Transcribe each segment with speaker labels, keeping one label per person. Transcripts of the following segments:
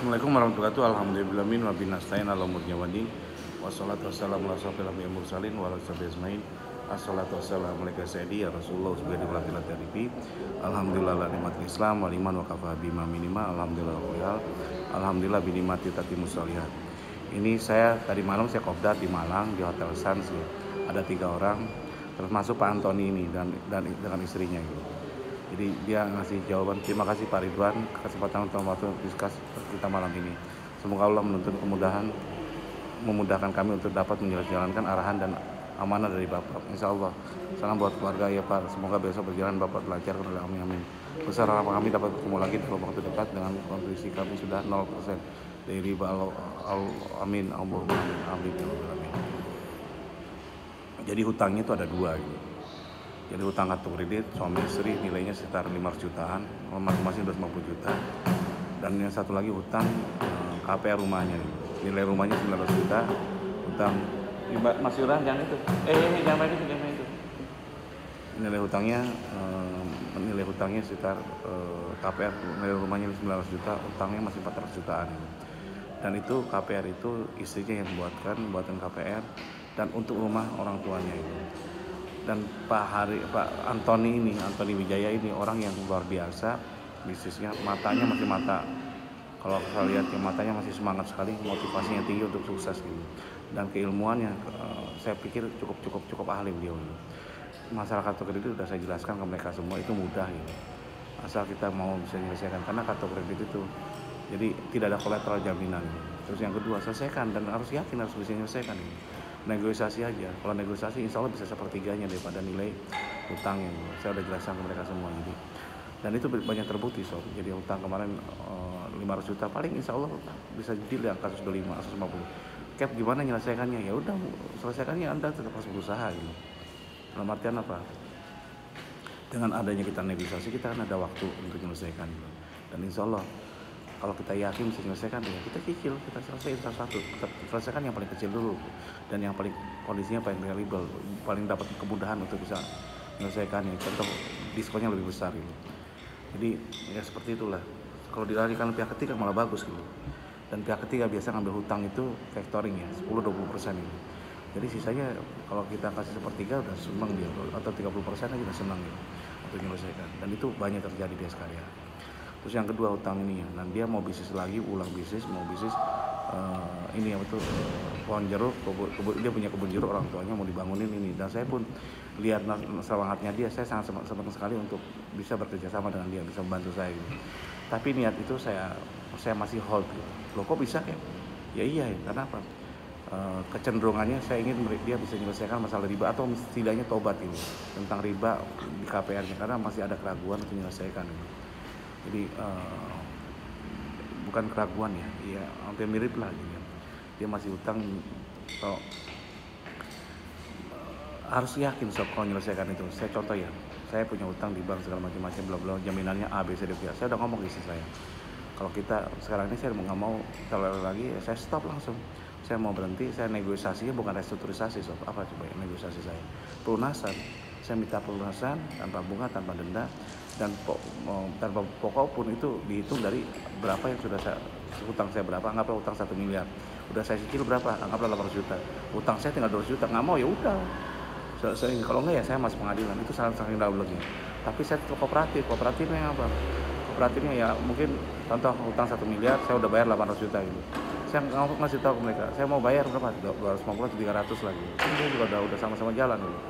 Speaker 1: Assalamualaikum warahmatullahi wabarakatuh. Alhamdulillahi wa binastain ala umurnya wadin. Wassalatu wassalamu ala asyrofil anbiya'i mursalin wa ala sahbihi ajmain. Assalatu wassalamu alaika sayyidi ya Rasulullah subhanahu wa ta'ala. Alhamdulillah la nikmatil Islam wa liman wa kafa bima minima. Alhamdulillah wal alhamdulillah bi nikmati tatimmus shalihat. Ini saya tadi malam saya kopdar di Malang di Hotel Sans ya. Ada 3 orang termasuk Pak Antoni ini dan dengan istrinya gitu. Jadi dia ngasih jawaban, terima kasih Pak Ridwan kesempatan untuk waktu diskus kita malam ini. Semoga Allah memudahkan kami untuk dapat menjalankan arahan dan amanah dari Bapak. Insya Allah. Salam buat keluarga ya Pak. Semoga besok berjalan Bapak lancar. Amin amin. Besar harapan kami dapat bertemu lagi dalam waktu dekat dengan kondisi kami sudah 0% dari riba. Amin. Allahumma amin. Amin. Jadi hutangnya itu ada 2 gitu. Jadi hutang kartu kredit suami istri nilainya sekitar 500 jutaan, masing-masing 250 juta. Dan yang satu lagi hutang KPR rumahnya, nilai rumahnya 900 juta. Hutang Mas Yuran jangan itu. Jangan main itu. Nilai hutangnya sekitar KPR nilai rumahnya 900 juta, hutangnya masih 400 jutaan. Dan itu KPR itu istrinya yang buatan KPR dan untuk rumah orang tuanya itu. Dan Pak Antoni Wijaya ini orang yang luar biasa bisnisnya, matanya masih mata, kalau saya lihat ya matanya masih semangat sekali, motivasinya tinggi untuk sukses gitu. Dan keilmuannya saya pikir cukup ahli beliau gitu. Masalah kartu kredit sudah saya jelaskan ke mereka semua, itu mudah gitu, asal kita mau bisa menyelesaikan, karena kartu kredit itu jadi tidak ada kolateral jaminan gitu. Terus yang kedua, selesaikan dan harus yakin harus bisa menyelesaikan gitu. Negosiasi aja, kalau negosiasi insya Allah bisa sepertiganya daripada nilai hutangnya. Saya udah jelaskan ke mereka semua gitu. Dan itu banyak terbukti sob. Jadi hutang kemarin 500 juta paling insya Allah bisa deal yang kasus 25, kasus 50. Cap gimana menyelesaikannya? Ya udah selesaikannya, Anda tetap harus berusaha gitu. Dalam artian apa? Dengan adanya kita negosiasi, kita kan ada waktu untuk menyelesaikan gitu. Dan insya Allah kalau kita yakin bisa menyelesaikan, ya kita cicil, kita selesaikan satu-satu, kita selesaikan yang paling kecil dulu dan yang paling kondisinya paling reliable, paling dapat kemudahan untuk bisa menyelesaikannya. Contoh diskonnya lebih besar gitu. Jadi ya seperti itulah. Kalau dilarikan pihak ketiga malah bagus gitu. Dan pihak ketiga biasa ngambil hutang itu factoring ya, 10-20% gitu. Jadi sisanya kalau kita kasih sepertiga udah senang dia, atau 30% aja udah senang gitu untuk menyelesaikan. Dan itu banyak terjadi di Eskarya. Terus yang kedua hutang ini ya, dan dia mau bisnis lagi, ulang bisnis, mau bisnis ini ya betul, pohon jeruk, dia punya kebun jeruk, orang tuanya mau dibangunin ini. Dan saya pun lihat semangatnya dia, saya sangat senang sekali untuk bisa bekerja sama dengan dia, bisa membantu saya gitu. Tapi niat itu saya masih hold gitu. Loh kok bisa ya? Ya iya ya, karena apa? Kecenderungannya saya ingin dia bisa menyelesaikan masalah riba atau setidaknya tobat ini tentang riba di KPR-nya, karena masih ada keraguan untuk menyelesaikan ini. Jadi bukan keraguan ya hampir mirip lah gitu. Dia masih utang, harus yakin sob kalau menyelesaikan itu. Saya contoh ya, saya punya utang di bank segala macam-macam, bla jaminannya A B C D. Saya udah ngomong ke istri saya, kalau kita sekarang ini saya nggak mau terlalu lagi, saya stop langsung. Saya mau berhenti, saya negosiasinya bukan restrukturisasi sob. Apa coba ya negosiasi saya? Pelunasan. Saya minta pelunasan tanpa bunga, tanpa denda, dan tanpa pokok pun itu dihitung dari berapa yang sudah utang saya berapa. Anggaplah utang 1 miliar, udah saya cicil berapa, anggaplah 800 juta, utang saya tinggal 200 juta, nggak mau ya udah saya, kalau enggak ya saya masuk pengadilan. Itu saking dableknya. Tapi saya kooperatifnya apa? Kooperatifnya ya mungkin contoh utang 1 miliar, saya udah bayar 800 juta gitu. Saya ngasih tahu ke mereka, saya mau bayar berapa? 250 atau 300 lagi. Ini juga udah sama-sama jalan gitu.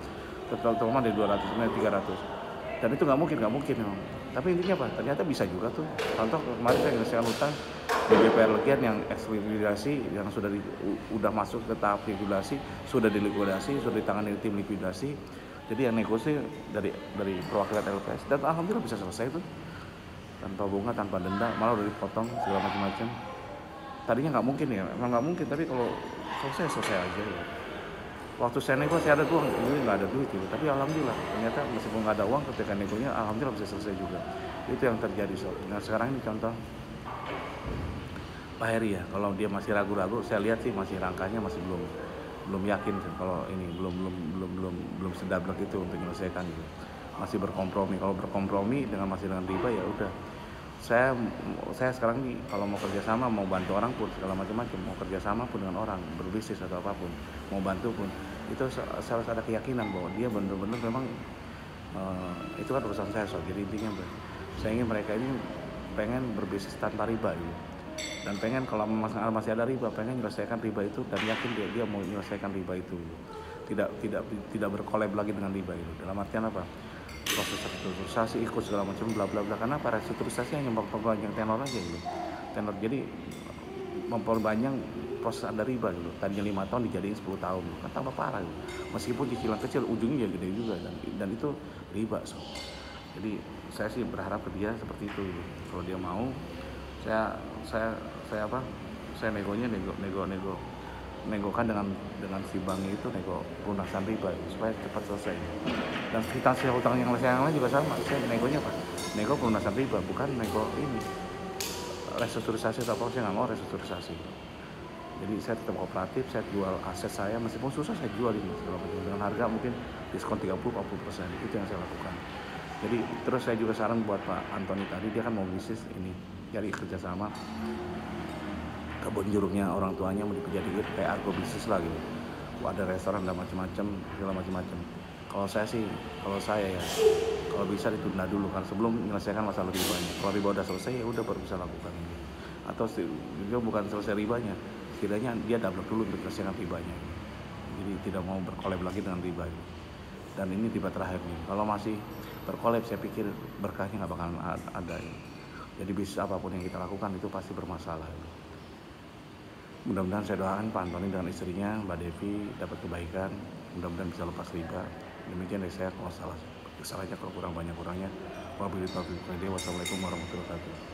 Speaker 1: Terutama dari 200 sampai 300. Dan itu nggak mungkin memang. Tapi intinya apa? Ternyata bisa juga tuh. Contoh kemarin saya menyelesaikan utang di BPR Legian yang ekslikuidasi, yang udah masuk ke tahap likuidasi, sudah dilikuidasi, sudah ditangani tim likuidasi. Jadi yang negosiasi dari perwakilan LPS, dan alhamdulillah bisa selesai tuh tanpa bunga, tanpa denda, malah udah dipotong segala macam-macam. Tadinya nggak mungkin ya, emang nggak mungkin. Tapi kalau selesai aja ya. Waktu saya nego saya ada uang, ini nggak ada duit gitu. Tapi alhamdulillah ternyata meskipun nggak ada uang, ketika negonya alhamdulillah bisa selesai juga. Itu yang terjadi sob. Nah sekarang ini contoh Pak Heri ya, kalau dia masih ragu-ragu, saya lihat sih masih rangkanya masih belum yakin sih. Kalau ini belum sedablek itu untuk menyelesaikan gitu. Masih berkompromi. Kalau berkompromi masih dengan riba ya udah. saya sekarang nih kalau mau kerjasama, mau bantu orang pun segala macam-macam, mau kerjasama pun dengan orang, berbisnis atau apapun, mau bantu pun, itu harus ada keyakinan bahwa dia benar-benar memang itu kan urusan saya. Jadi intinya saya ingin mereka ini pengen berbisnis tanpa riba gitu. Dan pengen kalau masih ada riba, pengen menyelesaikan riba itu dan yakin dia mau menyelesaikan riba itu. Tidak berkolab lagi dengan riba itu. Dalam artian apa? Proses restrukturisasi ikut segala macam bla bla bla. Karena apa? Restrukturisasi hanya memperpanjang tenor aja gitu. Tenor jadi memperpanjang proses ada riba gitu. Tadinya 5 tahun dijadiin 10 tahun. Kan tambah parah gitu. Meskipun cicilan kecil ujungnya gede juga dan itu riba. Jadi saya sih berharap ke dia seperti itu gitu. Kalau dia mau saya negokan dengan si bank itu, nego lunasan riba supaya cepat selesai. Dan kwitansi hutang yang lain juga sama, saya negonya apa? Nego pelunasan riba, bukan nego ini restrukturisasi atau apa. Saya nggak mau restrukturisasi. Jadi saya tetap kooperatif, saya jual aset saya, meskipun susah saya jual ini segala macam dengan harga mungkin diskon 30-40%. Itu yang saya lakukan. Jadi terus saya juga saran buat Pak Antoni tadi, dia kan mau bisnis ini, cari kerjasama. Kebun jeruknya orang tuanya mau dipejadikan kayak argo bisnis lah gitu. Ada restoran dan macam-macam, segala macam-macam. Kalau saya ya, kalau bisa ditunda dulu kan sebelum menyelesaikan masalah ribanya. Kalau riba udah selesai ya udah baru bisa lakukan ini. Atau juga bukan selesai ribanya, setidaknya dia double dulu untuk menyelesaikan ribanya. Jadi tidak mau berkolab lagi dengan riba. Dan ini riba terakhir nih. Kalau masih berkolab, saya pikir berkahnya nggak bakalan ada. Jadi bisnis apapun yang kita lakukan itu pasti bermasalah. Mudah-mudahan saya doakan Pak Antoni dengan istrinya Mbak Devi dapat kebaikan, mudah-mudahan bisa lepas riba. Demikian dari saya, kalau salahnya kalau kurang banyak kurangnya. Wabillahi taufiq wal hidayah. Wassalamualaikum warahmatullahi wabarakatuh.